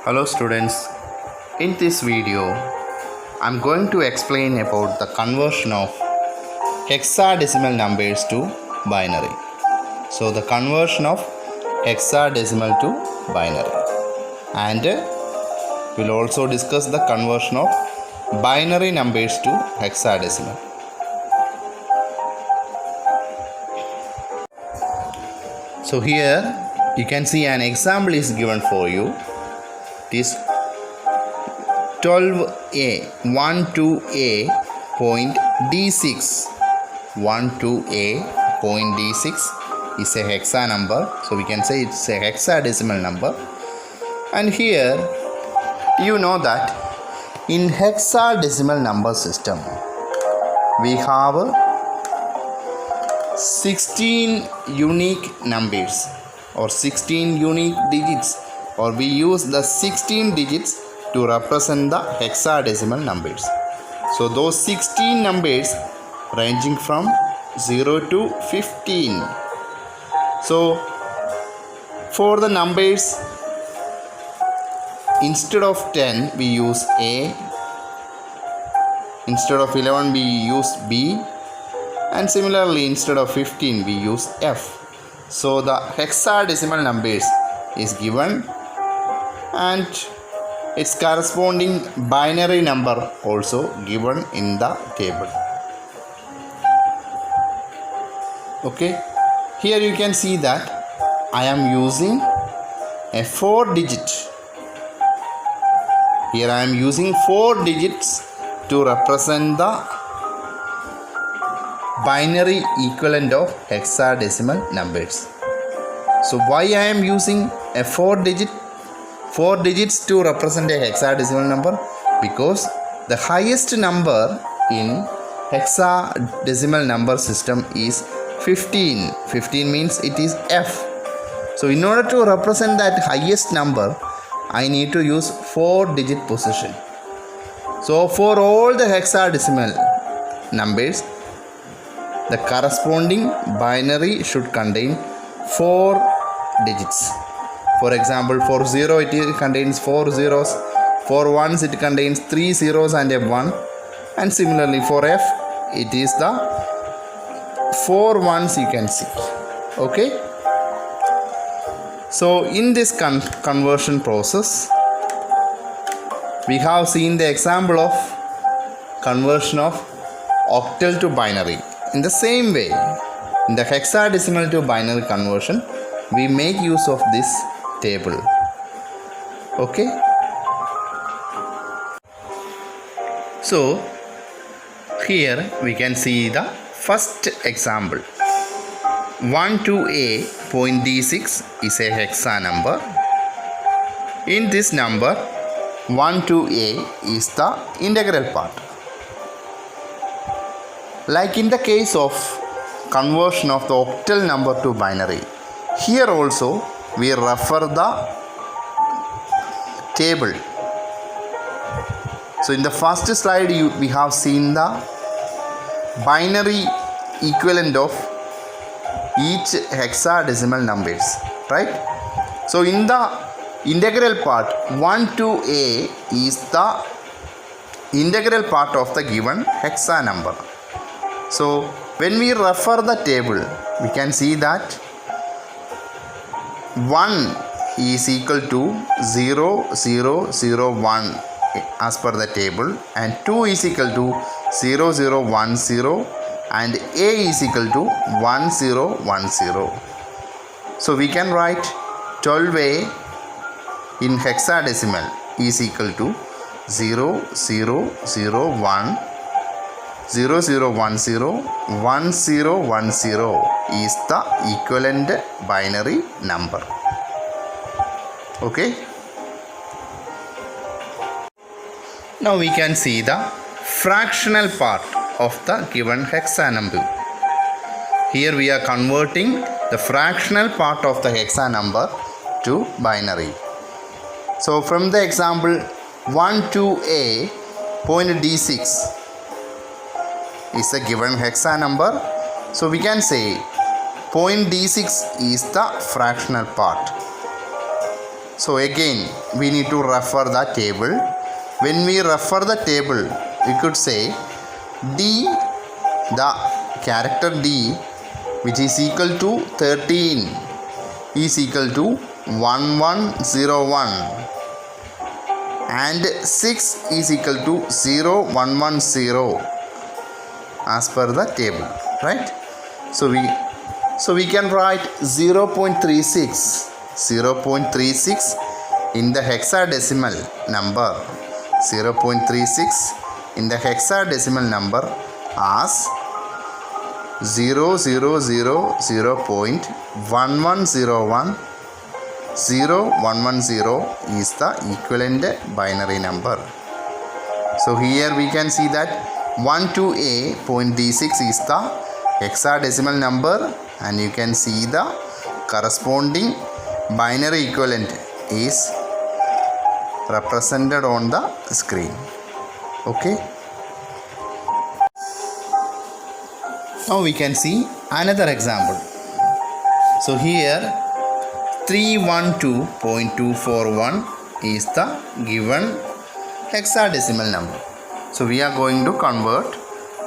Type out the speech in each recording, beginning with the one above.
Hello students, in this video I am going to explain about the conversion of hexadecimal numbers to binary. So the conversion of hexadecimal to binary, and we'll also discuss the conversion of binary numbers to hexadecimal. So here you can see an example is given for you. It is 12a 12a point d6. 12a point d6 is a hexa number, so we can say it's a hexadecimal number. And here you know that in hexadecimal number system we have 16 unique numbers or 16 unique digits, or we use the 16 digits to represent the hexadecimal numbers. So those 16 numbers ranging from 0 to 15. So for the numbers, instead of 10 we use A, instead of 11 we use B, and similarly instead of 15 we use F. So the hexadecimal numbers is given and its corresponding binary number also given in the table. Okay, here you can see that I am using a 4 digit. Here I am using 4 digits to represent the binary equivalent of hexadecimal numbers. So why I am using a 4 digits to represent a hexadecimal number? Because the highest number in hexadecimal number system is 15. 15 means it is F. So in order to represent that highest number, I need to use 4 digit position. So for all the hexadecimal numbers, the corresponding binary should contain 4 digits. For example, for 0 it contains 4 zeros, for 1s it contains 3 zeros and a 1, and similarly for F it is the 4 1s you can see. Okay, so in this conversion process we have seen the example of conversion of octal to binary. In the same way, in the hexadecimal to binary conversion, we make use of this table. Okay. So here we can see the first example. 12a point d6 is a hexa number. In this number, 12a is the integral part. Like in the case of conversion of the octal number to binary, here also we refer the table. So in the first slide we have seen the binary equivalent of each hexadecimal numbers, right? So in the integral part, 12a is the integral part of the given hexa number. So when we refer the table, we can see that 1 is equal to 0, 0, 0, 1 as per the table, and 2 is equal to 0, 0, 1, 0, and A is equal to 1, 0, 1, 0. So we can write 12A in hexadecimal is equal to 0, 0, 0, 1, 0, 0, 1, 0, 1, 0, 1, 0 is the equivalent binary number. Okay. Now we can see the fractional part of the given hexa number. Here we are converting the fractional part of the hexa number to binary. So from the example 12a point d6 is a given hexa number. So we can say point d6 is the fractional part. So again we need to refer the table. When we refer the table, we could say D, the character D, which is equal to 13, is equal to 1101, and 6 is equal to 0110 as per the table, right? So we can write 0.36 in the hexadecimal number, 0.36 in the hexadecimal number as 0.1101 is the equivalent binary number. So here we can see that 12A.D6 is the hexadecimal number, and you can see the corresponding binary equivalent is represented on the screen. Okay. Now we can see another example. So here 312.241 is the given hexadecimal number. So we are going to convert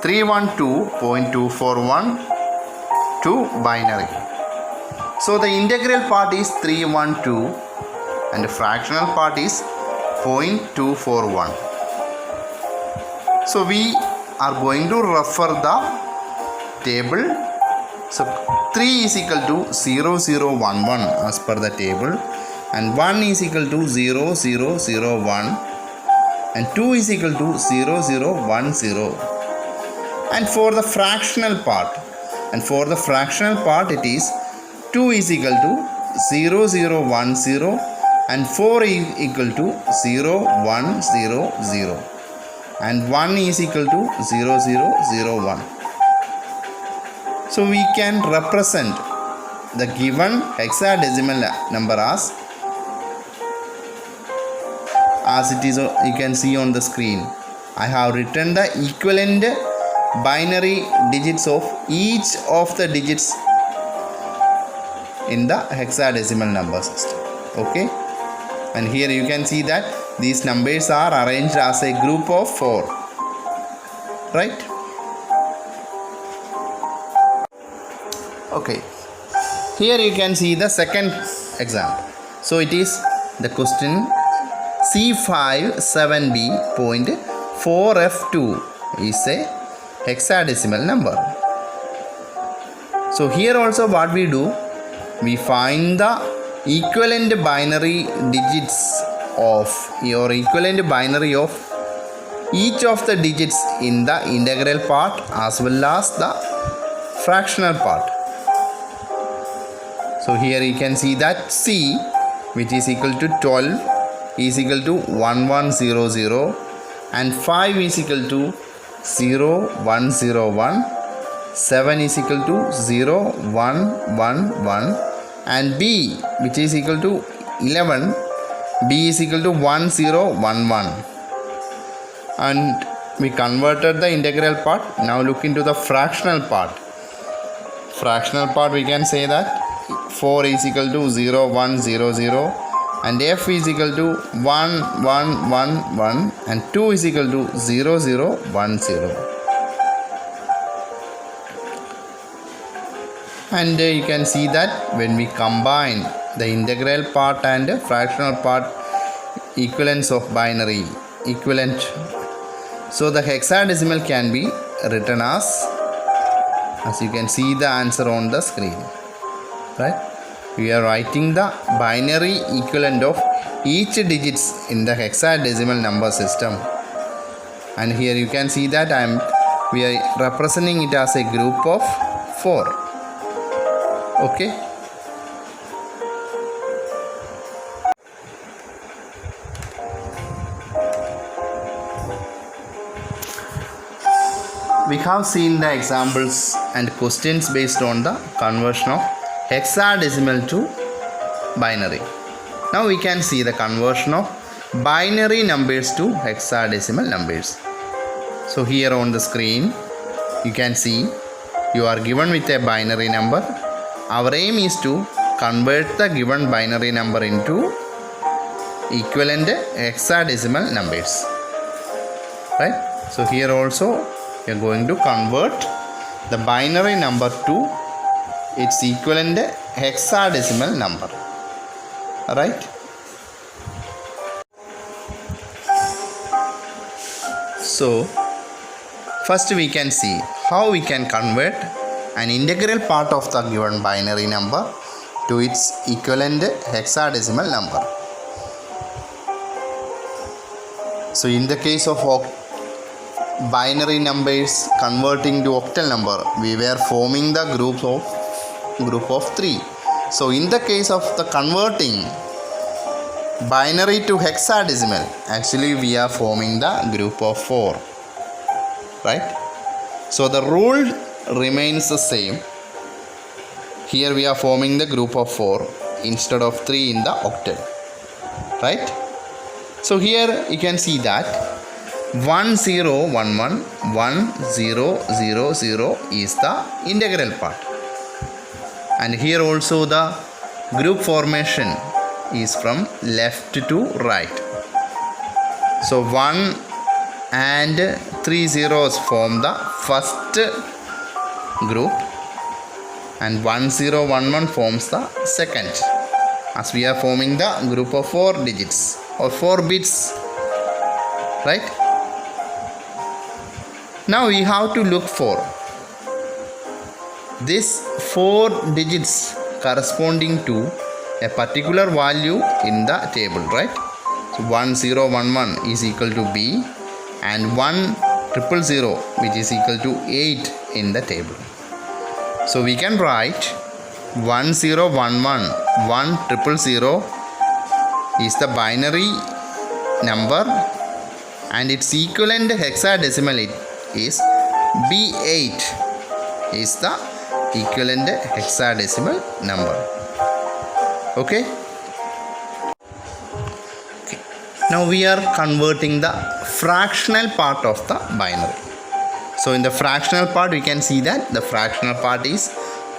312.241 to binary. So the integral part is 312 and the fractional part is 0.241. So we are going to refer the table. So 3 is equal to 0011 as per the table, and 1 is equal to 0001, and 2 is equal to 0010. And for the fractional part, it is 2 is equal to 0010 and 4 is equal to 0100, and 1 is equal to 0001. So we can represent the given hexadecimal number as it is, you can see on the screen. I have written the equivalent binary digits of each of the digits in the hexadecimal number system. Okay, and here you can see that these numbers are arranged as a group of 4, right? Okay, here you can see the second example. So it is the question C57B.4F2 is a hexadecimal number. So here also what we do, we find the equivalent binary digits of each of the digits in the integral part as well as the fractional part. So here you can see that C, which is equal to 12, is equal to 1100, and 5 is equal to 0101, 7 is equal to 0111, and B, which is equal to 11, B is equal to 1011. And we converted the integral part. Now look into the fractional part. We can say that 4 is equal to 0100, and F is equal to 1111, and 2 is equal to 0010. And you can see that when we combine the integral part and fractional part equivalence of binary equivalent, so the hexadecimal can be written as you can see the answer on the screen, right? We are writing the binary equivalent of each digits in the hexadecimal number system, and here you can see that we are representing it as a group of 4. Okay. We have seen the examples and questions based on the conversion of hexadecimal to binary. Now we can see the conversion of binary numbers to hexadecimal numbers. So here on the screen you can see you are given with a binary number. Our aim is to convert the given binary number into equivalent hexadecimal numbers. Right? So here also we are going to convert the binary number to its equivalent hexadecimal number. Alright? So first we can see how we can convert an integral part of the given binary number to its equivalent hexadecimal number. So in the case of binary numbers converting to octal number, we were forming the group of 3. So in the case of the converting binary to hexadecimal, actually we are forming the group of 4. Right? So the rule remains the same. Here we are forming the group of 4 instead of 3 in the octal. Right? So here you can see that 1 0 1 1 1 0 0 0 is the integral part. And here also the group formation is from left to right. So 1 and 3 zeros form the first group and 1 0 1 1 forms the second, as we are forming the group of 4 digits or 4 bits. Right? Now we have to look for this 4 digits corresponding to a particular value in the table. Right? So 1 0 1 1 is equal to B and 1 0 0 which is equal to 8 in the table. So we can write 1 0 1 1 1 0 0 is the binary number and its equivalent hexadecimal is B8 is the equivalent hexadecimal number. Okay. Now we are converting the fractional part of the binary. So in the fractional part we can see that the fractional part is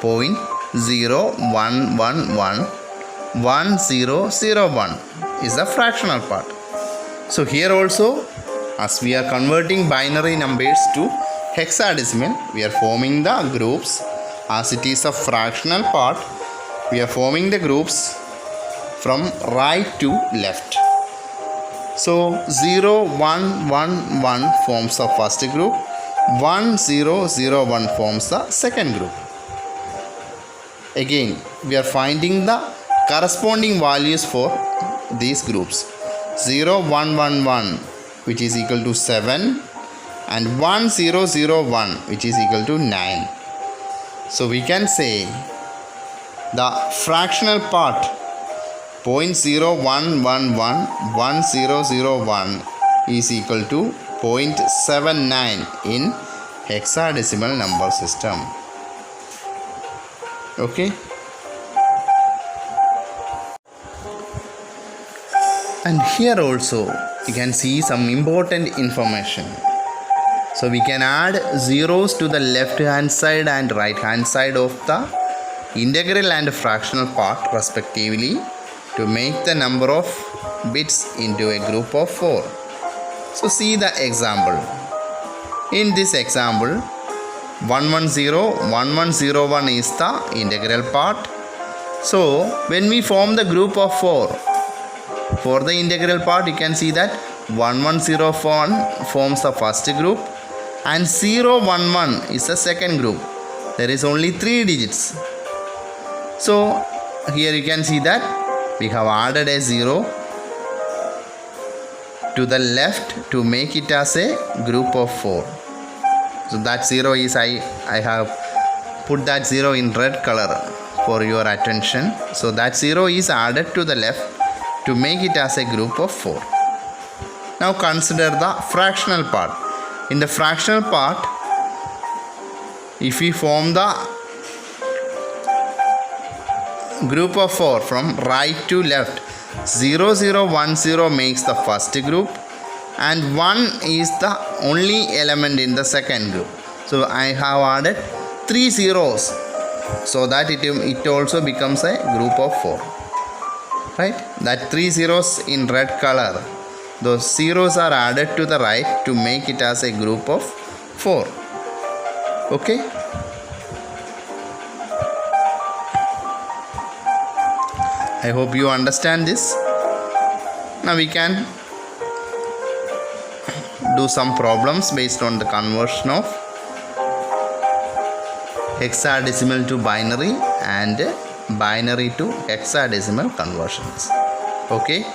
0.0111 1001 is the fractional part. So here also, as we are converting binary numbers to hexadecimal, we are forming the groups. As it is a fractional part, we are forming the groups from right to left. So 0 1 1 1 forms the first group, 1 0 0 1 forms the second group. Again we are finding the corresponding values for these groups. 0 1 1 1 which is equal to 7 and 1 0 0 1 which is equal to 9. So we can say the fractional part 0.0111 1001 is equal to 0.79 in hexadecimal number system. Okay. And here also you can see some important information. So we can add zeros to the left hand side and right hand side of the integral and fractional part respectively to make the number of bits into a group of 4. So see the example. In this example 110 1101 is the integral part. So when we form the group of 4 for the integral part, you can see that 1101 forms the first group and 011 is the second group. There is only 3 digits. So here you can see that we have added a 0 to the left to make it as a group of 4. So that 0 is I have put that 0 in red color for your attention. So that 0 is added to the left to make it as a group of 4. Now consider the fractional part. In the fractional part, if we form the group of 4 from right to left, 0 0 1 0 makes the first group and 1 is the only element in the second group. So I have added 3 zeros so that it also becomes a group of 4. right? That 3 zeros in red color, those zeros are added to the right to make it as a group of 4. Okay, I hope you understand this. Now we can do some problems based on the conversion of hexadecimal to binary and binary to hexadecimal conversions. Okay.